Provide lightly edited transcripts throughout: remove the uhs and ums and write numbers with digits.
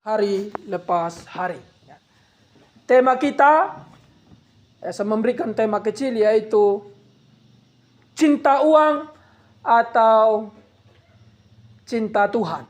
hari lepas hari. Tema kita, saya memberikan tema kecil yaitu cinta uang atau cinta Tuhan.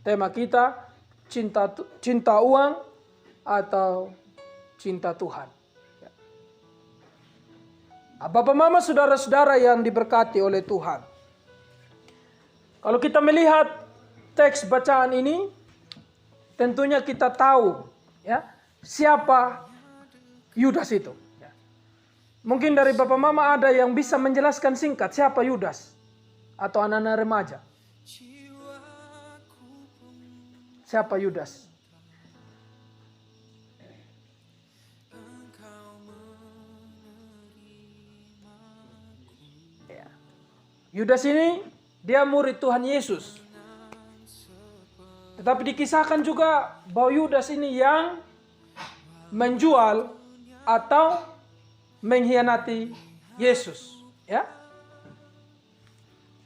Tema kita cinta uang atau cinta Tuhan. Bapak mama saudara-saudara yang diberkati oleh Tuhan. Kalau kita melihat teks bacaan ini, tentunya kita tahu ya siapa Yudas itu. Mungkin dari bapak mama ada yang bisa menjelaskan singkat siapa Yudas atau anak-anak remaja. Siapa Yudas? Yudas ini dia murid Tuhan Yesus. Tetapi dikisahkan juga bahwa Yudas ini yang menjual atau mengkhianati Yesus. Ya.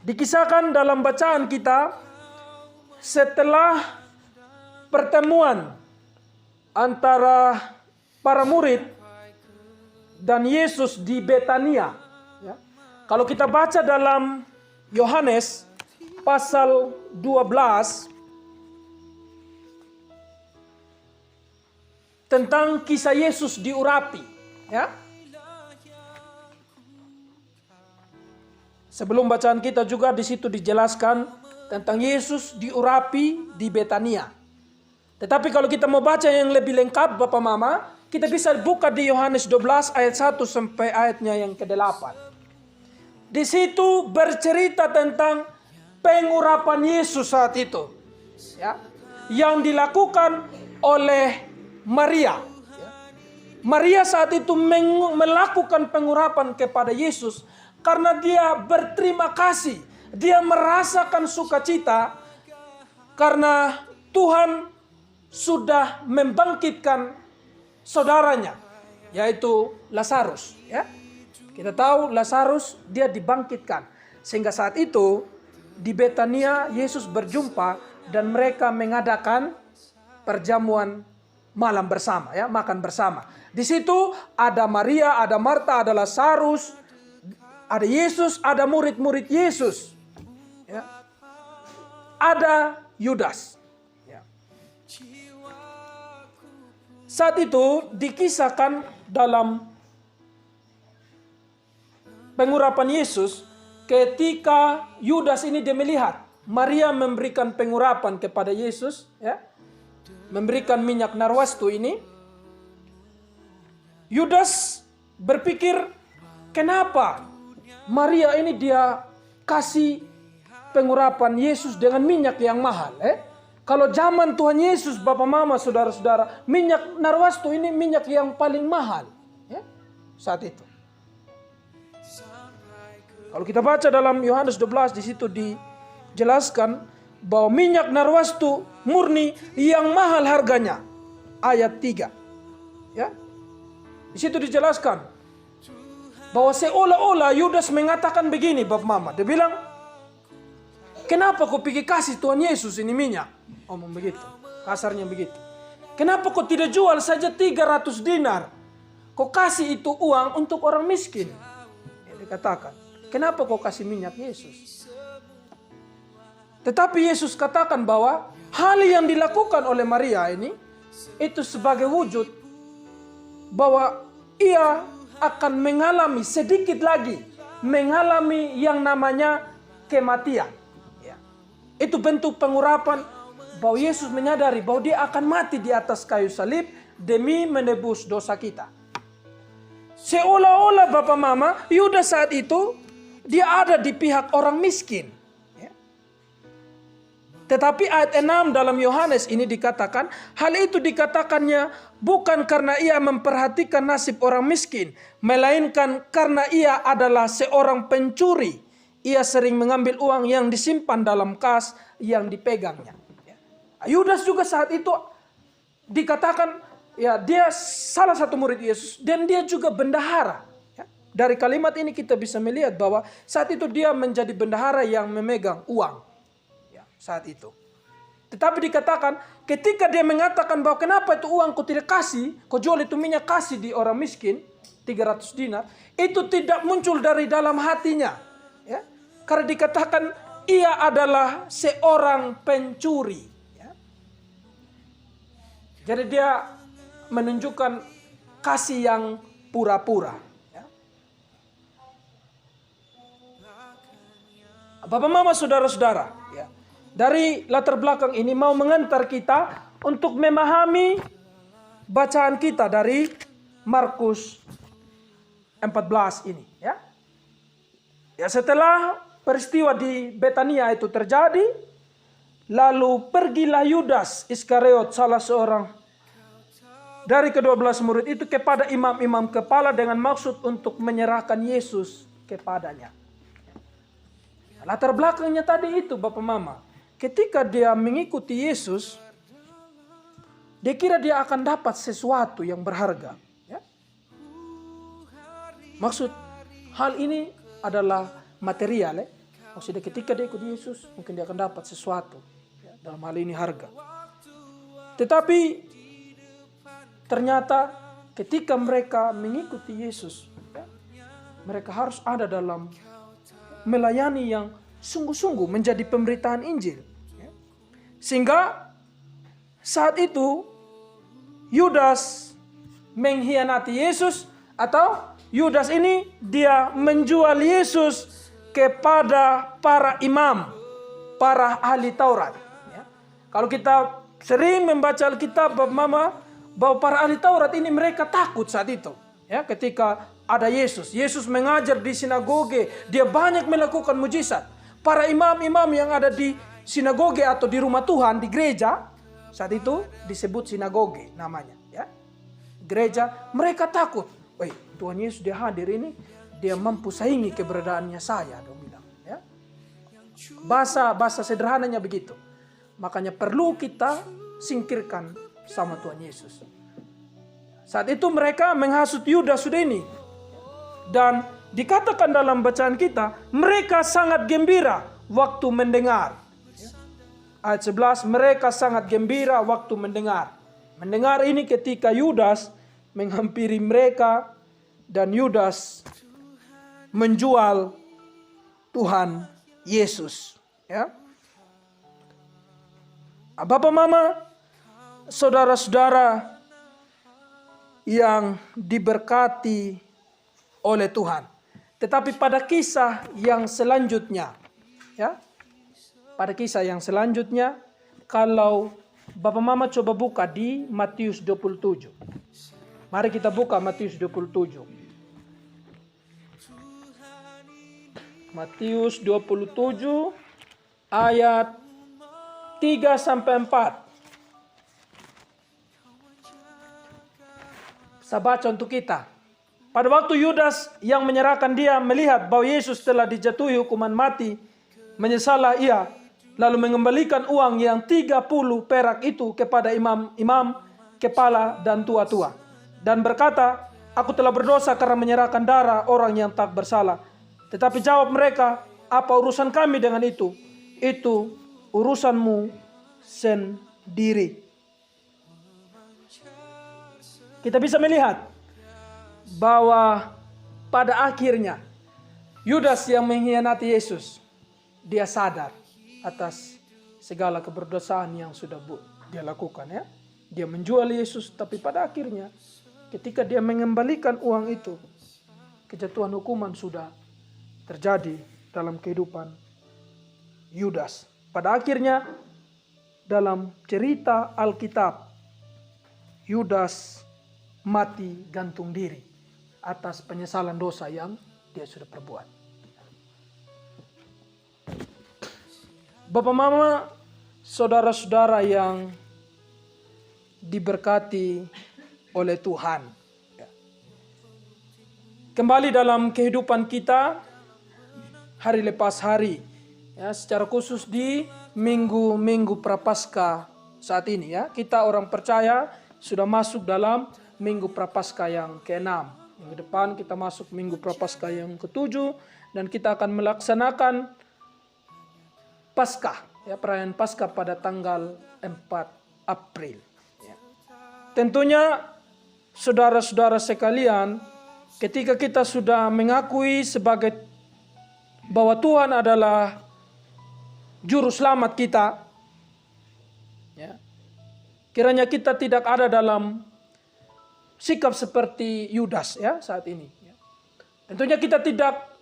Dikisahkan dalam bacaan kita setelah pertemuan antara para murid dan Yesus di Betania. Ya. Kalau kita baca dalam Yohanes pasal 12 tentang kisah Yesus diurapi, ya. Sebelum bacaan kita juga di situ dijelaskan tentang Yesus diurapi di Betania. Tetapi kalau kita mau baca yang lebih lengkap Bapak Mama, kita bisa buka di Yohanes 12 ayat 1 sampai ayatnya yang ke-8. Di situ bercerita tentang pengurapan Yesus saat itu, ya, yang dilakukan oleh Maria. Maria saat itu melakukan pengurapan kepada Yesus karena dia berterima kasih, dia merasakan sukacita karena Tuhan sudah membangkitkan saudaranya, yaitu Lazarus, ya. Kita tahu Lazarus dia dibangkitkan. Sehingga saat itu di Betania Yesus berjumpa dan mereka mengadakan perjamuan malam bersama, ya, makan bersama. Di situ ada Maria, ada Marta, ada Lazarus, ada Yesus, ada murid-murid Yesus. Ya. Ada Yudas. Ya. Saat itu dikisahkan dalam pengurapan Yesus, ketika Yudas ini dia melihat Maria memberikan pengurapan kepada Yesus, ya, memberikan minyak narwastu ini, Yudas berpikir, kenapa Maria ini dia kasih pengurapan Yesus dengan minyak yang mahal? Kalau zaman Tuhan Yesus, Bapak Mama, Saudara-saudara, minyak narwastu ini minyak yang paling mahal, ya, saat itu. Kalau kita baca dalam Yohanes 12 di situ dijelaskan bahwa minyak narwastu murni yang mahal harganya. Ayat 3. Ya. Di situ dijelaskan bahwa seolah-olah Yudas mengatakan begini, Bapak Mama. Dia bilang, kenapa kau pergi kasih Tuhan Yesus ini minyak? Omong begitu. Kasarnya begitu. Kenapa kau tidak jual saja 300 dinar? Kau kasih itu uang untuk orang miskin. Ya, dikatakan. Kenapa kau kasih minyak Yesus? Tetapi Yesus katakan bahwa hal yang dilakukan oleh Maria ini itu sebagai wujud bahwa ia akan mengalami sedikit lagi mengalami yang namanya kematian. Ya. Itu bentuk pengurapan bahwa Yesus menyadari bahwa dia akan mati di atas kayu salib demi menebus dosa kita. Seolah-olah Bapak Mama, Yudas saat itu dia ada di pihak orang miskin. Ya. Tetapi ayat 6 dalam Yohanes ini dikatakan, hal itu dikatakannya bukan karena ia memperhatikan nasib orang miskin, melainkan karena ia adalah seorang pencuri. Ia sering mengambil uang yang disimpan dalam kas yang dipegangnya. Ya. Yudas juga saat itu dikatakan, ya, dia salah satu murid Yesus dan dia juga bendahara. Dari kalimat ini kita bisa melihat bahwa saat itu dia menjadi bendahara yang memegang uang. Ya, saat itu. Tetapi dikatakan ketika dia mengatakan bahwa kenapa itu uang kau tidak kasih, kau jual itu minyak kasih di orang miskin, 300 dinar, itu tidak muncul dari dalam hatinya. Ya. Karena dikatakan ia adalah seorang pencuri. Ya. Jadi dia menunjukkan kasih yang pura-pura. Ya. Bapak mama saudara-saudara, ya. Dari latar belakang ini mau mengantar kita untuk memahami bacaan kita dari Markus 14 ini, ya. Ya, setelah peristiwa di Betania itu terjadi, lalu pergilah Yudas Iskariot, salah seorang dari ke-12 murid itu, kepada imam-imam kepala dengan maksud untuk menyerahkan Yesus kepadanya. Latar belakangnya tadi itu Bapak Mama, ketika dia mengikuti Yesus, dia kira dia akan dapat sesuatu yang berharga. Maksud hal ini adalah material. Maksudnya ketika dia ikut Yesus, mungkin dia akan dapat sesuatu. Dalam hal ini harga. Tetapi ternyata ketika mereka mengikuti Yesus, mereka harus ada dalam melayani yang sungguh-sungguh menjadi pemberitaan Injil. Sehingga saat itu Yudas mengkhianati Yesus, atau Yudas ini dia menjual Yesus kepada para imam, para ahli Taurat. Ya. Kalau kita sering membaca Alkitab, Bapak Mama, bahwa para ahli Taurat ini mereka takut saat itu. Ya, ketika ada Yesus. Yesus mengajar di sinagoge, dia banyak melakukan mujizat. Para imam-imam yang ada di sinagoge atau di rumah Tuhan, di gereja, saat itu disebut sinagoge namanya. Ya. Gereja, mereka takut. Woi, Tuhan Yesus dia hadir ini, dia mampu saingi keberadaannya saya, dong bilang. Ya. Bahasa sederhananya begitu. Makanya perlu kita singkirkan sama Tuhan Yesus. Saat itu mereka menghasut Yudas sudah ini. Dan dikatakan dalam bacaan kita, mereka sangat gembira waktu mendengar. Ayat 11, mereka sangat gembira waktu mendengar. Mendengar ini ketika Yudas menghampiri mereka dan Yudas menjual Tuhan Yesus. Ya. Bapak Mama, saudara-saudara yang diberkati oleh Tuhan. Tetapi pada kisah yang selanjutnya, ya, pada kisah yang selanjutnya, kalau Bapak Mama coba buka di Matius 27. Mari kita buka Matius 27. Matius 27 ayat 3 sampai 4. Saya baca untuk kita. Pada waktu Yudas yang menyerahkan dia melihat bahwa Yesus telah dijatuhi hukuman mati, menyesallah ia, lalu mengembalikan uang yang 30 perak itu kepada imam-imam, kepala dan tua-tua. Dan berkata, aku telah berdosa karena menyerahkan darah orang yang tak bersalah. Tetapi jawab mereka, apa urusan kami dengan itu? Itu urusanmu sendiri. Kita bisa melihat bahwa pada akhirnya Yudas yang mengkhianati Yesus, dia sadar atas segala keberdosaan yang sudah dia lakukan. Ya. Dia menjual Yesus, tapi pada akhirnya ketika dia mengembalikan uang itu, kejatuhan hukuman sudah terjadi dalam kehidupan Yudas. Pada akhirnya dalam cerita Alkitab, Yudas mati gantung diri atas penyesalan dosa yang dia sudah perbuat. Bapak Mama, saudara-saudara yang diberkati oleh Tuhan. Kembali dalam kehidupan kita hari lepas hari, ya, secara khusus di minggu Prapaskah saat ini, ya, kita orang percaya sudah masuk dalam minggu Prapaskah yang ke-6. Minggu depan kita masuk minggu Prapaskah yang ke-7 dan kita akan melaksanakan Paskah, ya, perayaan Paskah pada tanggal 4 April. Ya. Tentunya saudara-saudara sekalian, ketika kita sudah mengakui sebagai bahwa Tuhan adalah juru selamat kita, ya, kiranya kita tidak ada dalam sikap seperti Yudas ya saat ini. Ya. Tentunya kita tidak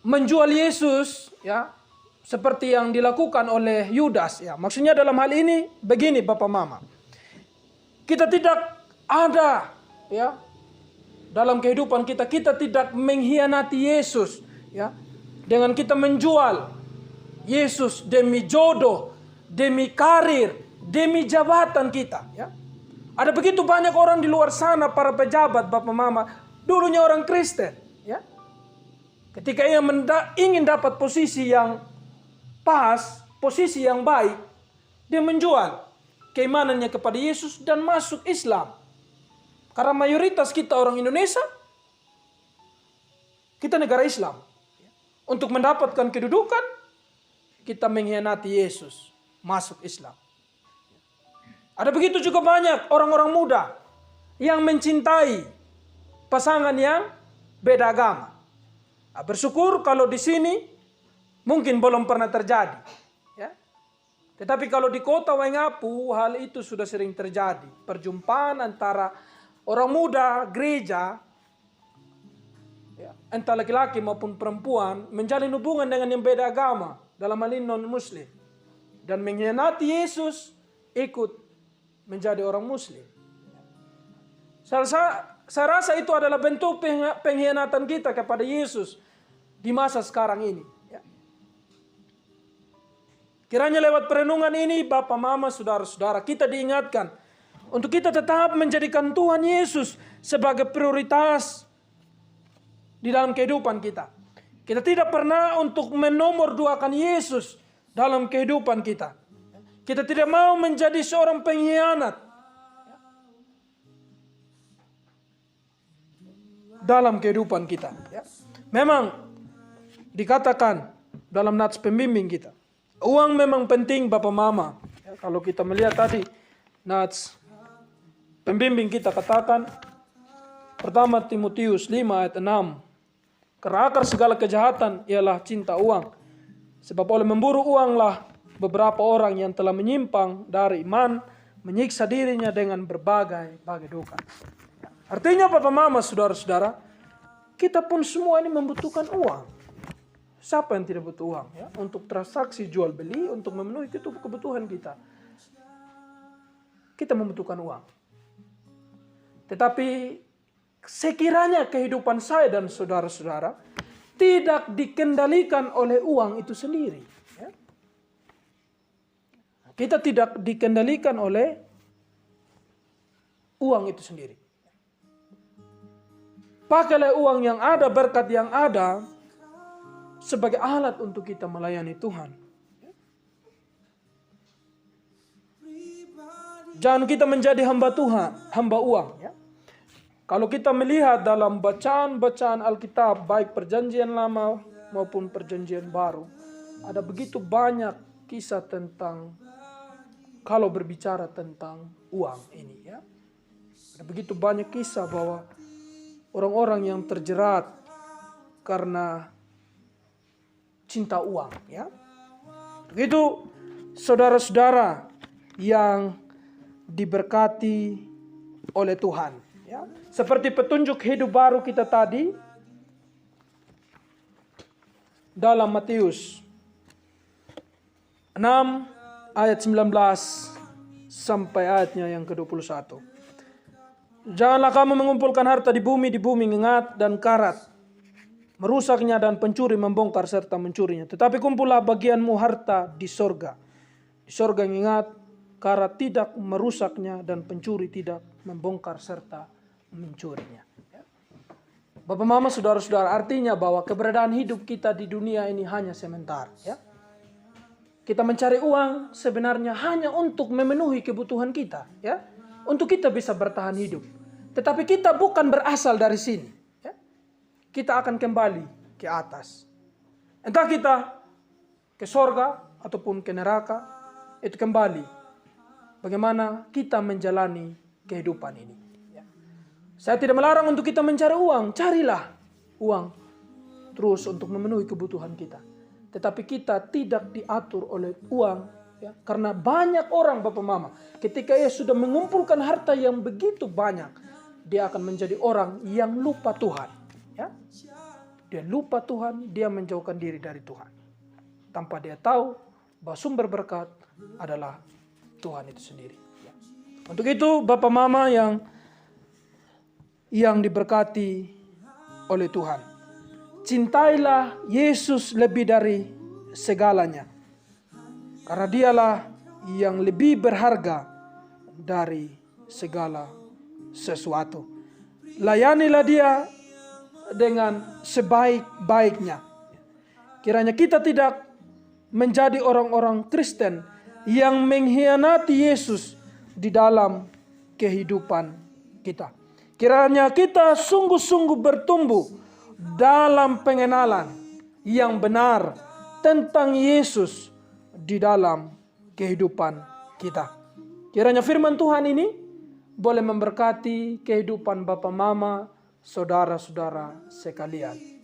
menjual Yesus ya seperti yang dilakukan oleh Yudas ya. Maksudnya dalam hal ini begini Bapak Mama. Kita tidak ada ya dalam kehidupan kita tidak mengkhianati Yesus ya dengan kita menjual Yesus demi jodoh, demi karir, demi jabatan kita ya. Ada begitu banyak orang di luar sana, para pejabat Bapak Mama, dulunya orang Kristen ya. Ketika ia ingin dapat posisi yang pas, posisi yang baik, dia menjual keimanannya kepada Yesus dan masuk Islam. Karena mayoritas kita orang Indonesia, kita negara Islam. Untuk mendapatkan kedudukan, kita mengkhianati Yesus, masuk Islam. Ada begitu juga banyak orang-orang muda yang mencintai pasangan yang beda agama. Bersyukur kalau di sini mungkin belum pernah terjadi. Ya. Tetapi kalau di kota Waingapu hal itu sudah sering terjadi. Perjumpaan antara orang muda, gereja, ya, entah laki-laki maupun perempuan, menjalin hubungan dengan yang beda agama, dalam hal ini non-muslim. Dan mengkhianati Yesus, ikut menjadi orang muslim. Saya rasa itu adalah bentuk pengkhianatan kita kepada Yesus di masa sekarang ini. Ya. Kiranya lewat perenungan ini, Bapak, Mama, saudara-saudara, kita diingatkan untuk kita tetap menjadikan Tuhan Yesus sebagai prioritas di dalam kehidupan kita. Kita tidak pernah untuk menomorduakan Yesus dalam kehidupan kita. Kita tidak mau menjadi seorang pengkhianat dalam kehidupan kita. Ya. Memang dikatakan dalam nats pembimbing kita, uang memang penting Bapak Mama. Ya, kalau kita melihat tadi nats pembimbing kita katakan, pertama Timotius 5 ayat 6, karena akar segala kejahatan ialah cinta uang. Sebab oleh memburu uanglah beberapa orang yang telah menyimpang dari iman, menyiksa dirinya dengan berbagai duka. Artinya Bapak Mama, saudara-saudara, kita pun semua ini membutuhkan uang. Siapa yang tidak butuh uang? Ya? Untuk transaksi jual beli, untuk memenuhi kebutuhan kita. Kita membutuhkan uang. Tetapi sekiranya kehidupan saya dan saudara-saudara tidak dikendalikan oleh uang itu sendiri. Ya? Kita tidak dikendalikan oleh uang itu sendiri. Pakailah uang yang ada, berkat yang ada, sebagai alat untuk kita melayani Tuhan. Jangan kita menjadi hamba Tuhan, hamba uang. Ya. Kalau kita melihat dalam bacaan-bacaan Alkitab, baik perjanjian lama maupun perjanjian baru, ada begitu banyak kisah tentang, kalau berbicara tentang uang ini. Ya. Ada begitu banyak kisah bahwa orang-orang yang terjerat karena cinta uang, ya. Begitu saudara-saudara yang diberkati oleh Tuhan, ya. Seperti petunjuk hidup baru kita tadi dalam Matius 6 ayat 19 sampai ayatnya yang ke-21. Janganlah kamu mengumpulkan harta di bumi ngengat dan karat merusaknya dan pencuri membongkar serta mencurinya. Tetapi kumpullah bagianmu harta di sorga. Di sorga ingat, karat tidak merusaknya dan pencuri tidak membongkar serta mencurinya. Bapak Mama, saudara-saudara, artinya bahwa keberadaan hidup kita di dunia ini hanya sementara. Ya. Kita mencari uang sebenarnya hanya untuk memenuhi kebutuhan kita. Ya. Untuk kita bisa bertahan hidup. Tetapi kita bukan berasal dari sini. Kita akan kembali ke atas. Entah kita ke sorga ataupun ke neraka, itu kembali bagaimana kita menjalani kehidupan ini. Ya. Saya tidak melarang untuk kita mencari uang, carilah uang terus untuk memenuhi kebutuhan kita. Tetapi kita tidak diatur oleh uang, ya. Karena banyak orang Bapak Mama, ketika ia sudah mengumpulkan harta yang begitu banyak, dia akan menjadi orang yang lupa Tuhan. Ya. Dia lupa Tuhan, dia menjauhkan diri dari Tuhan. Tanpa dia tahu bahwa sumber berkat adalah Tuhan itu sendiri. Ya. Untuk itu Bapak Mama yang diberkati oleh Tuhan, cintailah Yesus lebih dari segalanya. Karena dialah yang lebih berharga dari segala sesuatu. Layanilah dia dengan sebaik-baiknya. Kiranya kita tidak menjadi orang-orang Kristen yang mengkhianati Yesus di dalam kehidupan kita. Kiranya kita sungguh-sungguh bertumbuh dalam pengenalan yang benar tentang Yesus di dalam kehidupan kita. Kiranya firman Tuhan ini boleh memberkati kehidupan Bapak Mama, saudara-saudara sekalian.